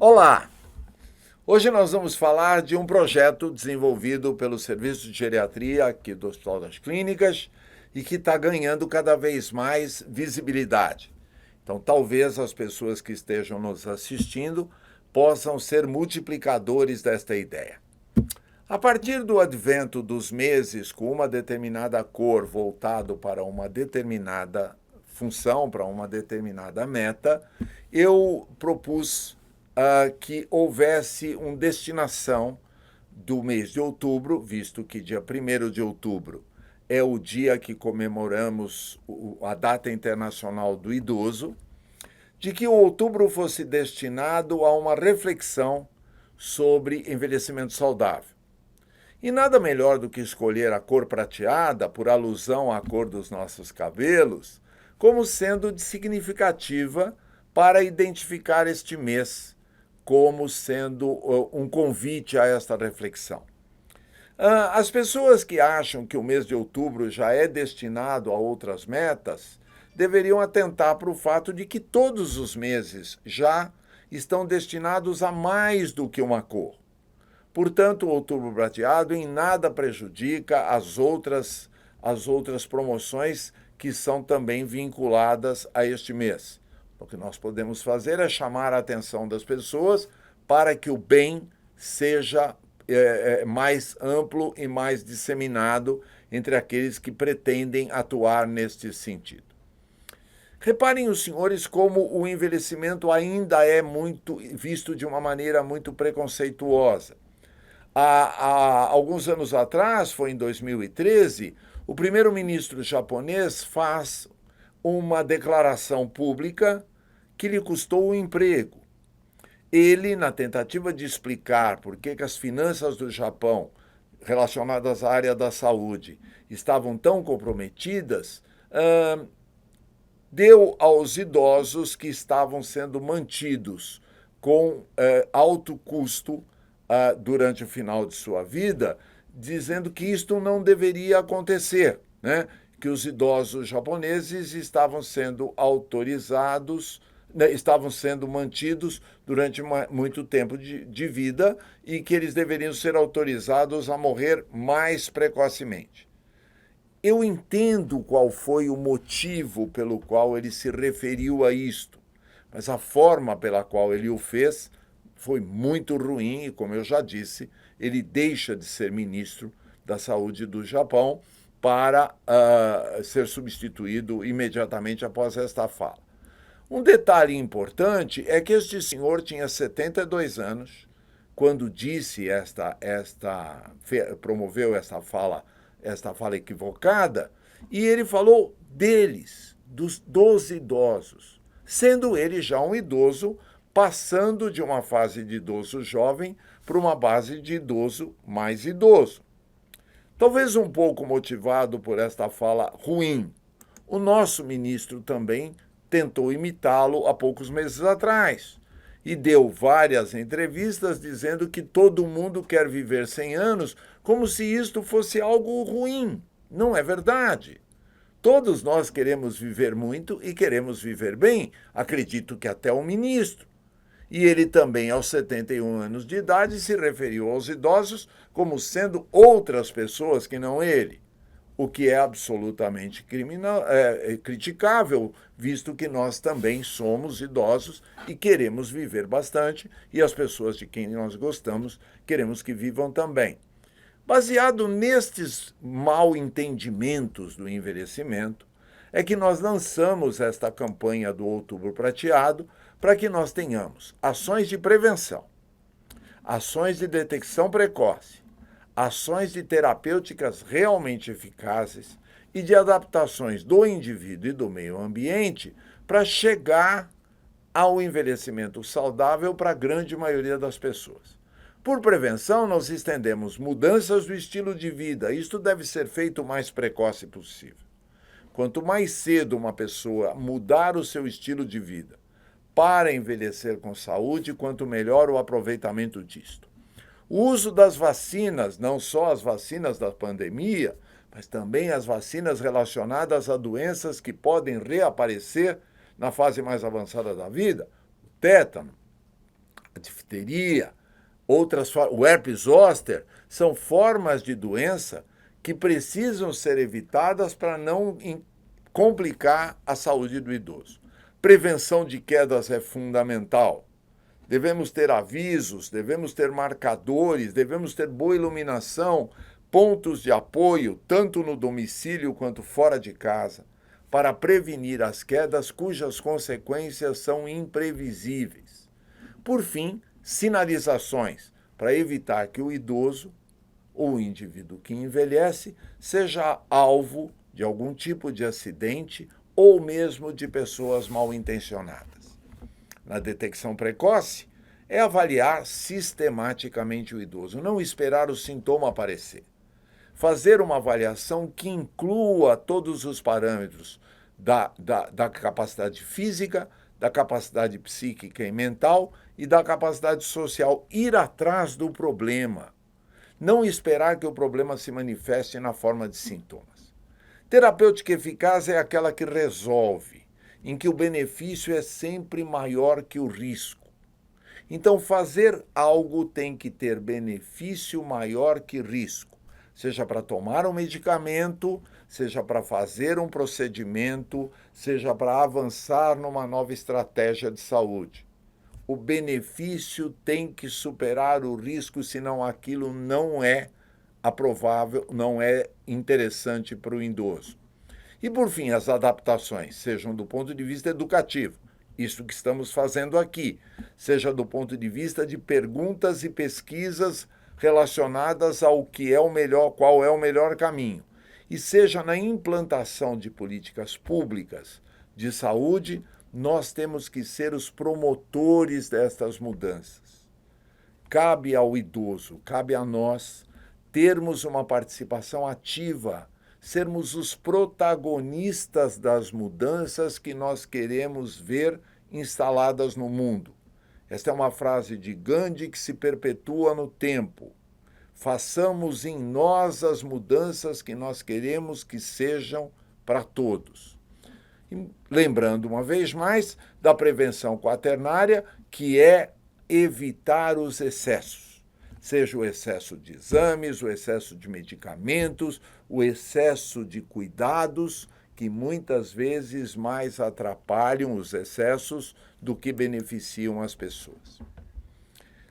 Olá! Hoje nós vamos falar de um projeto desenvolvido pelo Serviço de Geriatria aqui do Hospital das Clínicas e que está ganhando cada vez mais visibilidade. Então, talvez as pessoas que estejam nos assistindo possam ser multiplicadores desta ideia. A partir do advento dos meses com uma determinada cor voltado para uma determinada função, para uma determinada meta, eu propus que houvesse uma destinação do mês de outubro, visto que dia 1º de outubro é o dia que comemoramos a data internacional do idoso, de que o outubro fosse destinado a uma reflexão sobre envelhecimento saudável. E nada melhor do que escolher a cor prateada, por alusão à cor dos nossos cabelos, como sendo significativa para identificar este mês como sendo um convite a esta reflexão. As pessoas que acham que o mês de outubro já é destinado a outras metas deveriam atentar para o fato de que todos os meses já estão destinados a mais do que uma cor. Portanto, o Outubro Prateado em nada prejudica as outras promoções que são também vinculadas a este mês. O que nós podemos fazer é chamar a atenção das pessoas para que o bem seja mais amplo e mais disseminado entre aqueles que pretendem atuar neste sentido. Reparem os senhores como o envelhecimento ainda é muito visto de uma maneira muito preconceituosa. Há alguns anos atrás, foi em 2013, o primeiro-ministro japonês faz uma declaração pública que lhe custou o emprego. Ele, na tentativa de explicar por que as finanças do Japão, relacionadas à área da saúde, estavam tão comprometidas, deu aos idosos que estavam sendo mantidos com alto custo durante o final de sua vida, dizendo que isto não deveria acontecer, né? Que os idosos japoneses estavam sendo autorizados, estavam sendo mantidos durante muito tempo de vida e que eles deveriam ser autorizados a morrer mais precocemente. Eu entendo qual foi o motivo pelo qual ele se referiu a isto, mas a forma pela qual ele o fez foi muito ruim e, como eu já disse, ele deixa de ser ministro da Saúde do Japão para ser substituído imediatamente após esta fala. Um detalhe importante é que este senhor tinha 72 anos quando disse promoveu esta fala equivocada, e ele falou deles, dos idosos, sendo ele já um idoso, passando de uma fase de idoso jovem para uma base de idoso mais idoso. Talvez um pouco motivado por esta fala ruim, o nosso ministro também tentou imitá-lo há poucos meses atrás e deu várias entrevistas dizendo que todo mundo quer viver 100 anos como se isto fosse algo ruim. Não é verdade. Todos nós queremos viver muito e queremos viver bem, acredito que até o ministro. E ele também, aos 71 anos de idade, se referiu aos idosos como sendo outras pessoas que não ele, o que é absolutamente criticável, visto que nós também somos idosos e queremos viver bastante, e as pessoas de quem nós gostamos queremos que vivam também. Baseado nestes mal entendimentos do envelhecimento, é que nós lançamos esta campanha do Outubro Prateado para que nós tenhamos ações de prevenção, ações de detecção precoce, ações de terapêuticas realmente eficazes e de adaptações do indivíduo e do meio ambiente para chegar ao envelhecimento saudável para a grande maioria das pessoas. Por prevenção, nós estendemos mudanças do estilo de vida. Isto deve ser feito o mais precoce possível. Quanto mais cedo uma pessoa mudar o seu estilo de vida para envelhecer com saúde, quanto melhor o aproveitamento disto. O uso das vacinas, não só as vacinas da pandemia, mas também as vacinas relacionadas a doenças que podem reaparecer na fase mais avançada da vida, o tétano, difteria, o herpes zoster, são formas de doença que precisam ser evitadas para não complicar a saúde do idoso. Prevenção de quedas é fundamental. Devemos ter avisos, devemos ter marcadores, devemos ter boa iluminação, pontos de apoio, tanto no domicílio quanto fora de casa, para prevenir as quedas cujas consequências são imprevisíveis. Por fim, sinalizações para evitar que o idoso ou o indivíduo que envelhece seja alvo de algum tipo de acidente ou mesmo de pessoas mal intencionadas. Na detecção precoce, é avaliar sistematicamente o idoso, não esperar o sintoma aparecer. Fazer uma avaliação que inclua todos os parâmetros da capacidade física, da capacidade psíquica e mental e da capacidade social. Ir atrás do problema. Não esperar que o problema se manifeste na forma de sintomas. Terapêutica eficaz é aquela que resolve, em que o benefício é sempre maior que o risco. Então, fazer algo tem que ter benefício maior que risco, seja para tomar um medicamento, seja para fazer um procedimento, seja para avançar numa nova estratégia de saúde. O benefício tem que superar o risco, senão aquilo não é aprovável, não é interessante para o idoso. E, por fim, as adaptações, sejam do ponto de vista educativo, isso que estamos fazendo aqui, seja do ponto de vista de perguntas e pesquisas relacionadas ao que é o melhor, qual é o melhor caminho, e seja na implantação de políticas públicas de saúde, nós temos que ser os promotores destas mudanças. Cabe ao idoso, cabe a nós termos uma participação ativa, sermos os protagonistas das mudanças que nós queremos ver instaladas no mundo. Esta é uma frase de Gandhi que se perpetua no tempo. Façamos em nós as mudanças que nós queremos que sejam para todos. E lembrando uma vez mais da prevenção quaternária, que é evitar os excessos. Seja o excesso de exames, o excesso de medicamentos, o excesso de cuidados, que muitas vezes mais atrapalham os excessos do que beneficiam as pessoas.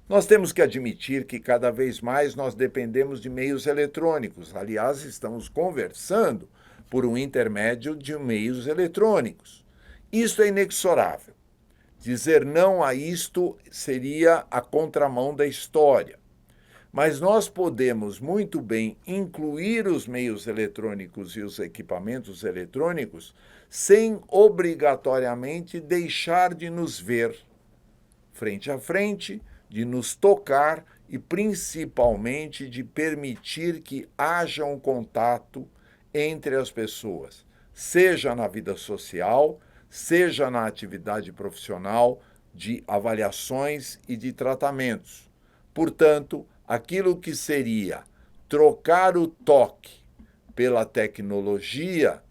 Nós temos que admitir que cada vez mais nós dependemos de meios eletrônicos. Aliás, estamos conversando por um intermédio de meios eletrônicos. Isto é inexorável. Dizer não a isto seria a contramão da história. Mas nós podemos muito bem incluir os meios eletrônicos e os equipamentos eletrônicos sem obrigatoriamente deixar de nos ver frente a frente, de nos tocar e principalmente de permitir que haja um contato entre as pessoas, seja na vida social, seja na atividade profissional, de avaliações e de tratamentos. Portanto, aquilo que seria trocar o toque pela tecnologia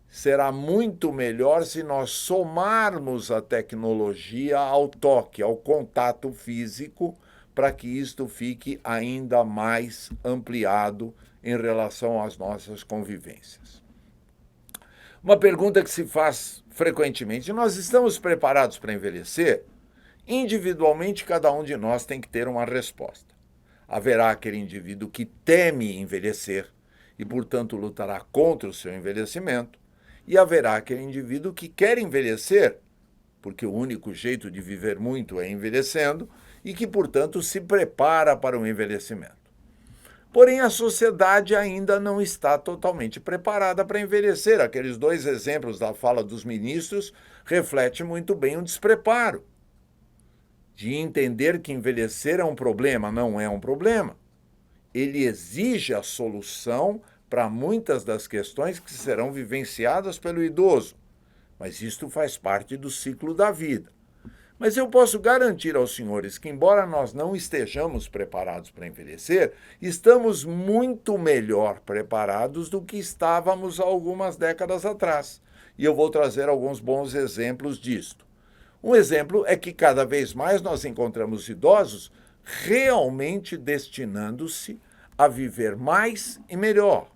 será muito melhor se nós somarmos a tecnologia ao toque, ao contato físico, para que isto fique ainda mais ampliado em relação às nossas convivências. Uma pergunta que se faz frequentemente: nós estamos preparados para envelhecer? Individualmente, cada um de nós tem que ter uma resposta. Haverá aquele indivíduo que teme envelhecer e, portanto, lutará contra o seu envelhecimento, e haverá aquele indivíduo que quer envelhecer, porque o único jeito de viver muito é envelhecendo, e que, portanto, se prepara para o envelhecimento. Porém, a sociedade ainda não está totalmente preparada para envelhecer. Aqueles dois exemplos da fala dos ministros refletem muito bem um despreparo de entender que envelhecer é um problema. Não é um problema. Ele exige a solução para muitas das questões que serão vivenciadas pelo idoso. Mas isto faz parte do ciclo da vida. Mas eu posso garantir aos senhores que, embora nós não estejamos preparados para envelhecer, estamos muito melhor preparados do que estávamos há algumas décadas atrás. E eu vou trazer alguns bons exemplos disto. Um exemplo é que cada vez mais nós encontramos idosos realmente destinando-se a viver mais e melhor.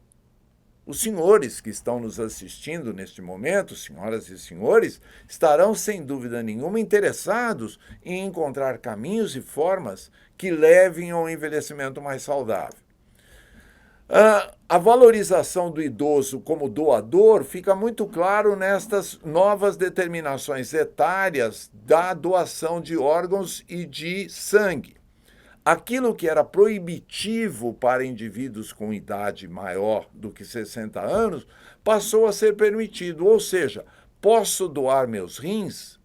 Os senhores que estão nos assistindo neste momento, senhoras e senhores, estarão sem dúvida nenhuma interessados em encontrar caminhos e formas que levem a um envelhecimento mais saudável. A valorização do idoso como doador fica muito claro nestas novas determinações etárias da doação de órgãos e de sangue. Aquilo que era proibitivo para indivíduos com idade maior do que 60 anos passou a ser permitido, ou seja, posso doar meus rins,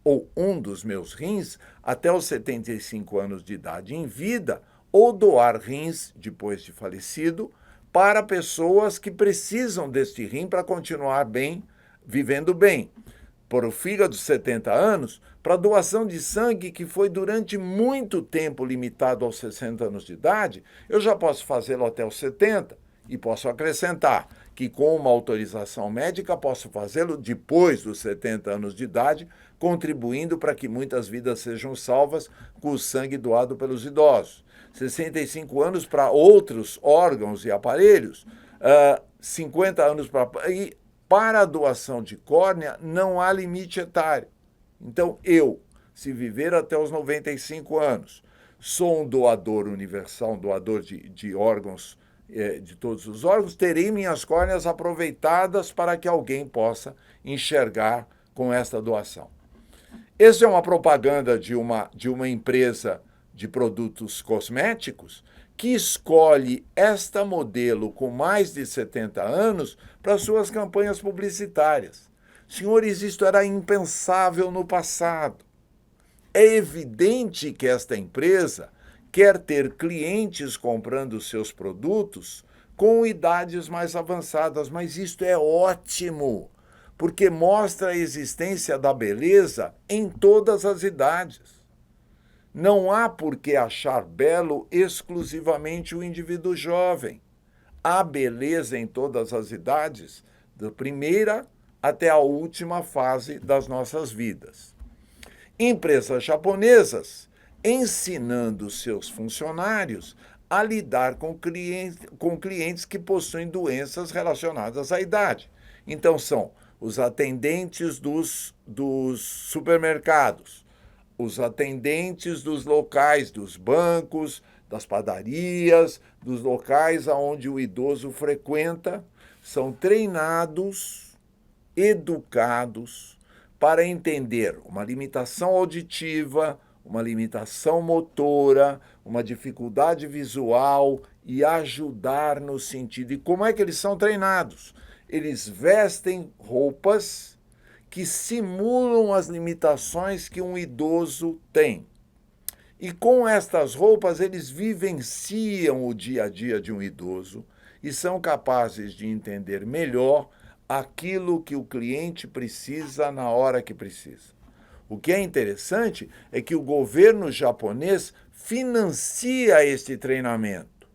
ou um dos meus rins, até os 75 anos de idade em vida, ou doar rins depois de falecido para pessoas que precisam deste rim para continuar bem, vivendo bem. Por o fígado de 70 anos, para doação de sangue, que foi durante muito tempo limitado aos 60 anos de idade, eu já posso fazê-lo até os 70 e posso acrescentar que com uma autorização médica posso fazê-lo depois dos 70 anos de idade, contribuindo para que muitas vidas sejam salvas com o sangue doado pelos idosos. 65 anos para outros órgãos e aparelhos, 50 anos para a doação de córnea não há limite etário. Então, se viver até os 95 anos, sou um doador universal, um doador de órgãos, de todos os órgãos, terei minhas córneas aproveitadas para que alguém possa enxergar com esta doação. Essa é uma propaganda de uma empresa de produtos cosméticos que escolhe esta modelo com mais de 70 anos para suas campanhas publicitárias. Senhores, isto era impensável no passado. É evidente que esta empresa quer ter clientes comprando seus produtos com idades mais avançadas, mas isto é ótimo, porque mostra a existência da beleza em todas as idades. Não há por que achar belo exclusivamente o indivíduo jovem. Há beleza em todas as idades, da primeira até a última fase das nossas vidas. Empresas japonesas ensinando seus funcionários a lidar com clientes que possuem doenças relacionadas à idade. Então, são os atendentes dos supermercados, os atendentes dos locais, dos bancos, das padarias, dos locais onde o idoso frequenta, são treinados, educados para entender uma limitação auditiva, uma limitação motora, uma dificuldade visual e ajudar no sentido. E como é que eles são treinados? Eles vestem roupas que simulam as limitações que um idoso tem. E com estas roupas, eles vivenciam o dia a dia de um idoso e são capazes de entender melhor aquilo que o cliente precisa na hora que precisa. O que é interessante é que o governo japonês financia este treinamento,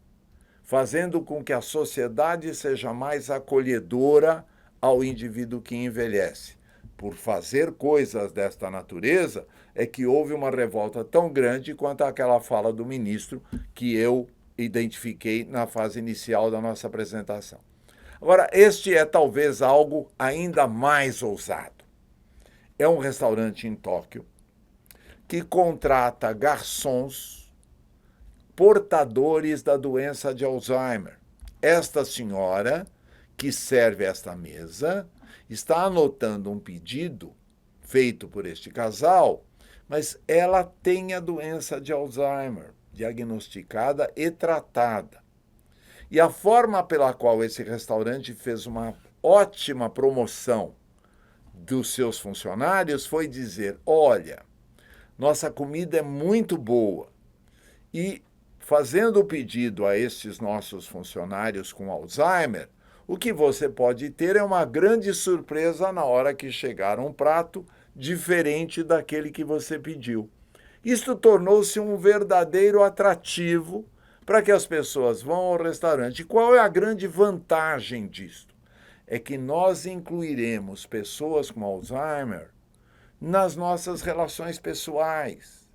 fazendo com que a sociedade seja mais acolhedora ao indivíduo que envelhece. Por fazer coisas desta natureza, é que houve uma revolta tão grande quanto aquela fala do ministro que eu identifiquei na fase inicial da nossa apresentação. Agora, este é talvez algo ainda mais ousado. É um restaurante em Tóquio que contrata garçons portadores da doença de Alzheimer. Esta senhora que serve esta mesa está anotando um pedido feito por este casal, mas ela tem a doença de Alzheimer, diagnosticada e tratada. E a forma pela qual esse restaurante fez uma ótima promoção dos seus funcionários foi dizer: olha, nossa comida é muito boa e fazendo o pedido a esses nossos funcionários com Alzheimer, o que você pode ter é uma grande surpresa na hora que chegar um prato diferente daquele que você pediu. Isto tornou-se um verdadeiro atrativo para que as pessoas vão ao restaurante. E qual é a grande vantagem disto? É que nós incluiremos pessoas com Alzheimer nas nossas relações pessoais.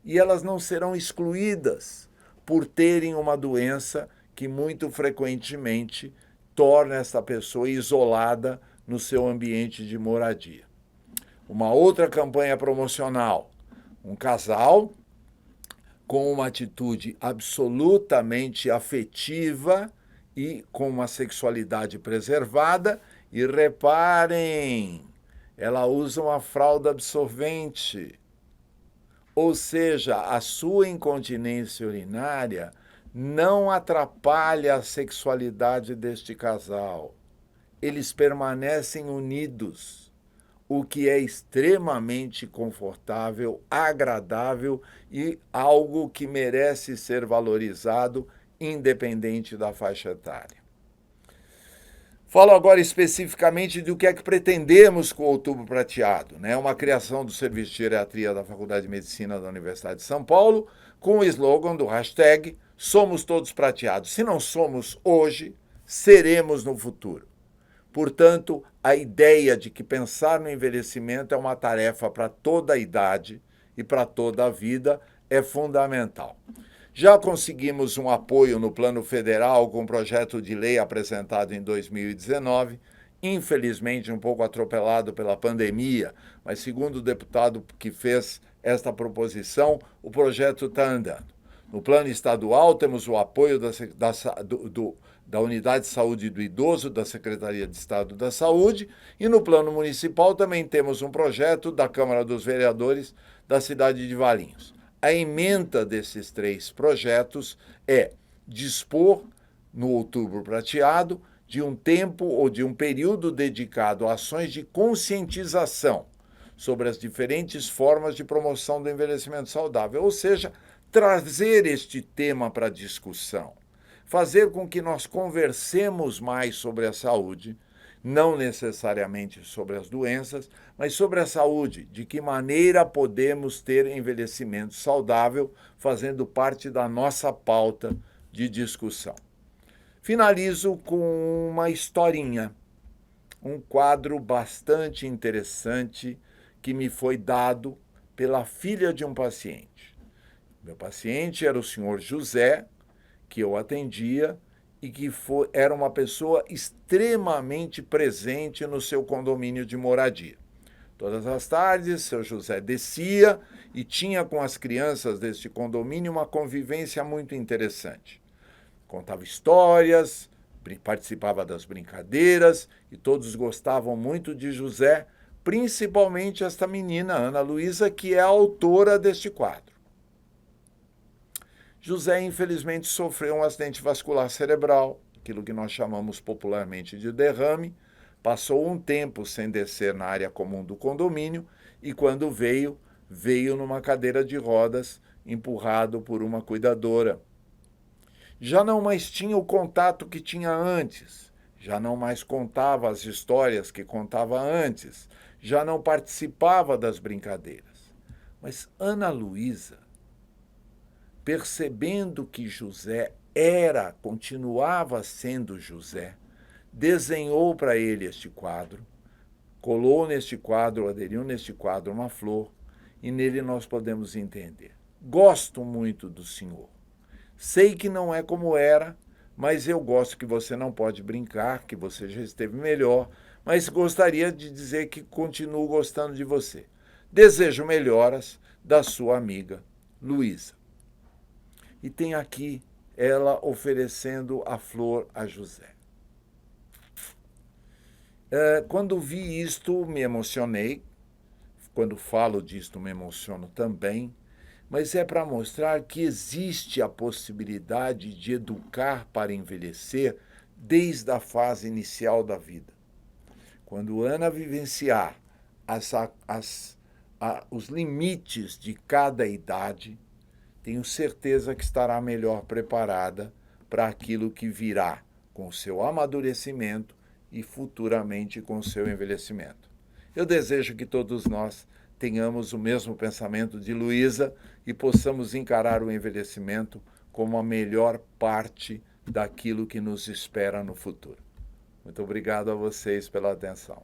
E elas não serão excluídas por terem uma doença que muito frequentemente torna essa pessoa isolada no seu ambiente de moradia. Uma outra campanha promocional, um casal com uma atitude absolutamente afetiva e com uma sexualidade preservada. E reparem, ela usa uma fralda absorvente. Ou seja, a sua incontinência urinária não atrapalha a sexualidade deste casal. Eles permanecem unidos, o que é extremamente confortável, agradável e algo que merece ser valorizado, independente da faixa etária. Falo agora especificamente do que é que pretendemos com o Outubro Prateado, né? Uma criação do Serviço de Geriatria da Faculdade de Medicina da Universidade de São Paulo, com o slogan do hashtag Somos Todos Prateados. Se não somos hoje, seremos no futuro. Portanto, a ideia de que pensar no envelhecimento é uma tarefa para toda a idade e para toda a vida é fundamental. Já conseguimos um apoio no plano federal com um projeto de lei apresentado em 2019, infelizmente um pouco atropelado pela pandemia, mas segundo o deputado que fez esta proposição, o projeto está andando. No plano estadual, temos o apoio da Unidade de Saúde do Idoso, da Secretaria de Estado da Saúde, e no plano municipal também temos um projeto da Câmara dos Vereadores da cidade de Valinhos. A ementa desses 3 projetos é dispor, no Outubro Prateado, de um tempo ou de um período dedicado a ações de conscientização sobre as diferentes formas de promoção do envelhecimento saudável, ou seja, trazer este tema para discussão, fazer com que nós conversemos mais sobre a saúde, não necessariamente sobre as doenças, mas sobre a saúde, de que maneira podemos ter envelhecimento saudável, fazendo parte da nossa pauta de discussão. Finalizo com uma historinha, um quadro bastante interessante que me foi dado pela filha de um paciente. Meu paciente era o senhor José, que eu atendia, e que era uma pessoa extremamente presente no seu condomínio de moradia. Todas as tardes, seu José descia e tinha com as crianças deste condomínio uma convivência muito interessante. Contava histórias, participava das brincadeiras e todos gostavam muito de José, principalmente esta menina, Ana Luísa, que é a autora deste quadro. José, infelizmente, sofreu um acidente vascular cerebral, aquilo que nós chamamos popularmente de derrame, passou um tempo sem descer na área comum do condomínio e, quando veio numa cadeira de rodas, empurrado por uma cuidadora. Já não mais tinha o contato que tinha antes, já não mais contava as histórias que contava antes, já não participava das brincadeiras. Mas Ana Luísa, percebendo que José continuava sendo José, desenhou para ele este quadro, colou neste quadro, aderiu neste quadro uma flor, e nele nós podemos entender. Gosto muito do senhor. Sei que não é como era, mas eu gosto que você não pode brincar, que você já esteve melhor, mas gostaria de dizer que continuo gostando de você. Desejo melhoras da sua amiga Luísa. E tem aqui ela oferecendo a flor a José. Quando vi isto, me emocionei. Quando falo disto, me emociono também. Mas é para mostrar que existe a possibilidade de educar para envelhecer desde a fase inicial da vida. Quando Ana vivenciar os limites de cada idade, tenho certeza que estará melhor preparada para aquilo que virá com o seu amadurecimento e futuramente com o seu envelhecimento. Eu desejo que todos nós tenhamos o mesmo pensamento de Luísa e possamos encarar o envelhecimento como a melhor parte daquilo que nos espera no futuro. Muito obrigado a vocês pela atenção.